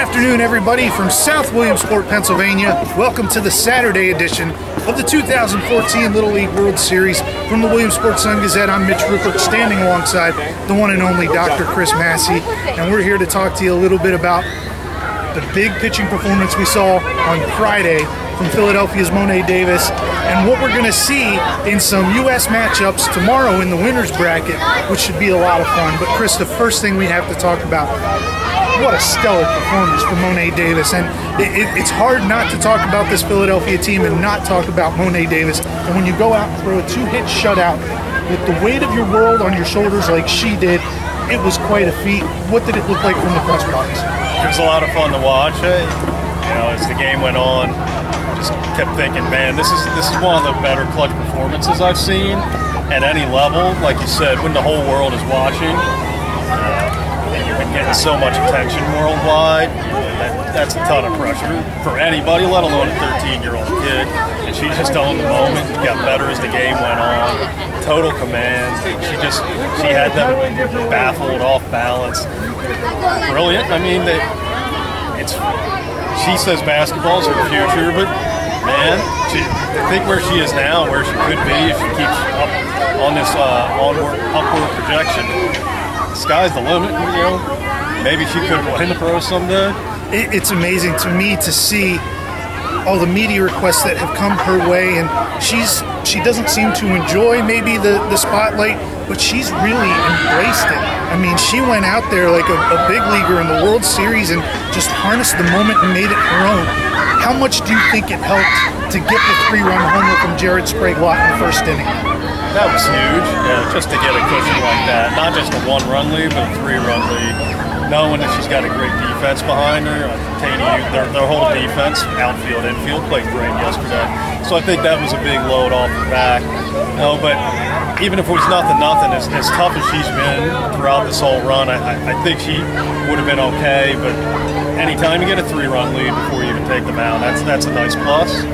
afternoon, everybody, from South Williamsport, Pennsylvania. Welcome to the Saturday edition of the 2014 Little League World Series. From the Williamsport Sun-Gazette, I'm Mitch, Rupert, standing alongside the one and only Dr. Chris Masse, and we're here to talk to you a little bit about the big pitching performance we saw on Friday from Philadelphia's Mo'ne Davis, and what we're going to see in some U.S. matchups tomorrow in the winner's bracket, which should be a lot of fun. But Chris, the first thing we have to talk about, what a stellar performance from Mo'ne Davis, and it's hard not to talk about this Philadelphia team and not talk about Mo'ne Davis. And when you go out and throw a two-hit shutout with the weight of your world on your shoulders like she did, it was quite a feat. What did it look like from the press box? It was a lot of fun to watch. You know, as the game went on, just kept thinking, man, this is one of the better clutch performances I've seen at any level. Like you said, when the whole world is watching, and you've been getting so much attention worldwide, that's a ton of pressure for anybody, let alone a 13-year-old kid. And she just owned the moment, got better as the game went on, total command. She had them baffled, off balance. Brilliant. I mean, she says basketball's her future, but man, I think where she is now, where she could be if she keeps up on this upward projection, the sky's the limit. You know, maybe she could win the pros someday. It's amazing to me to see all the media requests that have come her way, and she doesn't seem to enjoy maybe the spotlight, but she's really embraced it. I mean, she went out there like a big leaguer in the World Series and just harnessed the moment and made it her own. How much do you think it helped to get the 3-run homer from Jared Sprague-Lott in the first inning? That was huge, just to get a cushion like that. Not just a 1-run lead, but a 3-run lead. Knowing that she's got a great defense behind her, their whole defense, outfield, infield, played great yesterday. So I think that was a big load off her back. No, but even if it was nothing, as tough as she's been throughout this whole run, I think she would have been okay. But anytime you get a 3-run lead before you even take them out, that's a nice plus.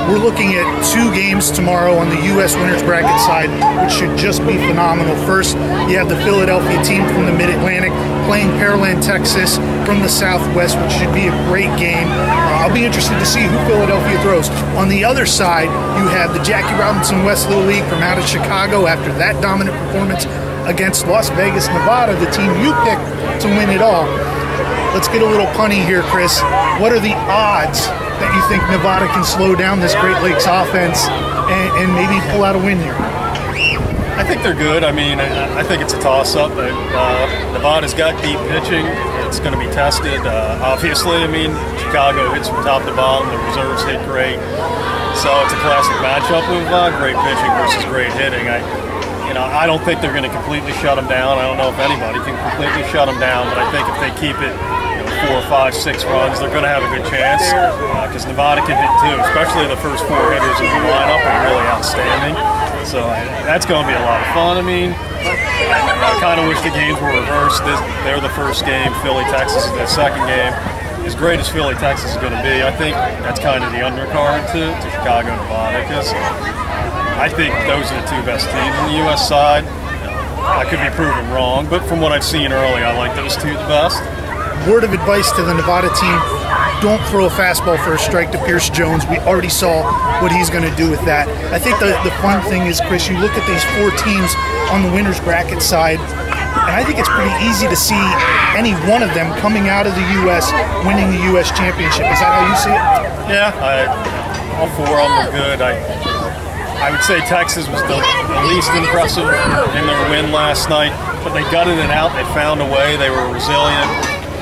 We're looking at 2 games tomorrow on the U.S. winners bracket side, which should just be phenomenal. First, you have the Philadelphia team from the Mid-Atlantic playing Pearland, Texas from the Southwest, which should be a great game. I'll be interested to see who Philadelphia throws. On the other side, you have the Jackie Robinson West Little League from out of Chicago after that dominant performance against Las Vegas, Nevada, the team you picked to win it all. Let's get a little punny here, Chris. What are the odds that you think Nevada can slow down this Great Lakes offense and maybe pull out a win here? I think they're good. I mean, I think it's a toss-up. Nevada's got deep pitching. It's going to be tested. Obviously, I mean, Chicago hits from top to bottom. The reserves hit great. So it's a classic matchup of great pitching versus great hitting. I don't think they're going to completely shut them down. I don't know if anybody can completely shut them down, but I think if they keep it 4, 5, 6 runs, they're going to have a good chance, because Nevada can hit too, especially the first 4 hitters in the lineup are really outstanding. So that's going to be a lot of fun. I mean, I kind of wish the games were reversed. They're the first game, Philly, Texas is the second game. As great as Philly, Texas is going to be, I think that's kind of the undercard to Chicago, Nevada, because I think those are the 2 best teams on the U.S. side. I could be proven wrong, but from what I've seen early, I like those 2 the best. Word of advice to the Nevada team, don't throw a fastball for a strike to Pierce Jones. We already saw what he's going to do with that. I think the fun thing is, Chris, you look at these 4 teams on the winner's bracket side, and I think it's pretty easy to see any one of them coming out of the U.S. winning the U.S. championship. Is that how you see it? Yeah, all 4 of them are good. I would say Texas was the least impressive in their win last night, but they gutted it out. They found a way. They were resilient.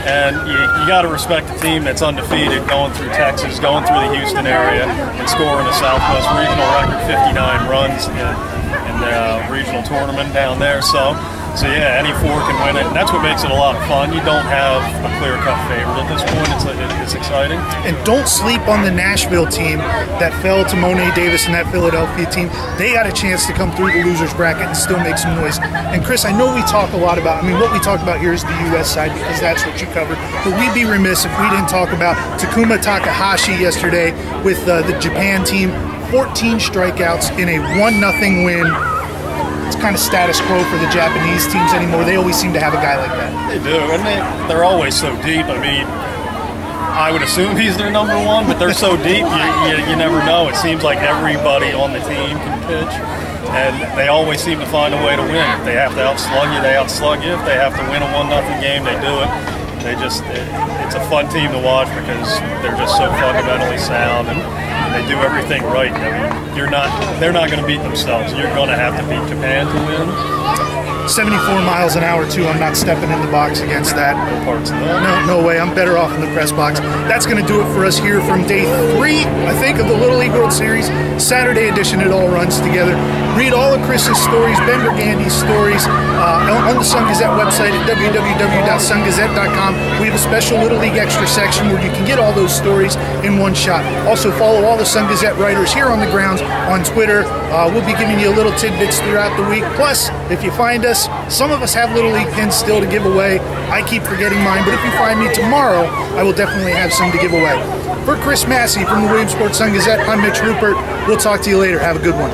And you got to respect a team that's undefeated going through Texas, going through the Houston area, and scoring a Southwest regional record 59 runs in the regional tournament down there. So yeah, any 4 can win it, and that's what makes it a lot of fun. You don't have a clear-cut favorite at this point. It's exciting. And don't sleep on the Nashville team that fell to Mo'ne Davis and that Philadelphia team. They got a chance to come through the loser's bracket and still make some noise. And Chris, I know we talk a lot about, what we talk about here is the U.S. side because that's what you covered, but we'd be remiss if we didn't talk about Takuma Takahashi yesterday with the Japan team. 14 strikeouts in a 1-0 win. It's kind of status quo for the Japanese teams anymore. They always seem to have a guy like that. They do, and they're always so deep. I mean, I would assume he's their number one, but they're so deep, you never know. It seems like everybody on the team can pitch, and they always seem to find a way to win. If they have to outslug you, they outslug you. If they have to win a 1-0 game, they do it. It's a fun team to watch because they're just so fundamentally sound, and they do everything right. I mean, they're not going to beat themselves. You're going to have to beat Japan to win. 74 miles an hour, too. I'm not stepping in the box against that. No parts of that. No way. I'm better off in the press box. That's going to do it for us here from day 3, I think, of the Little League World Series. Saturday edition, it all runs together. Read all of Chris's stories, Ben Burgandy's stories on the Sun-Gazette website at www.sungazette.com. We have a special Little League Extra section where you can get all those stories in one shot. Also, follow all the Sun-Gazette writers here on the grounds on Twitter. We'll be giving you little tidbits throughout the week. Plus, if you find us, some of us have Little League pins still to give away. I keep forgetting mine, but if you find me tomorrow, I will definitely have some to give away. For Chris Masse from the Williamsport Sun-Gazette, I'm Mitch Rupert. We'll talk to you later. Have a good one.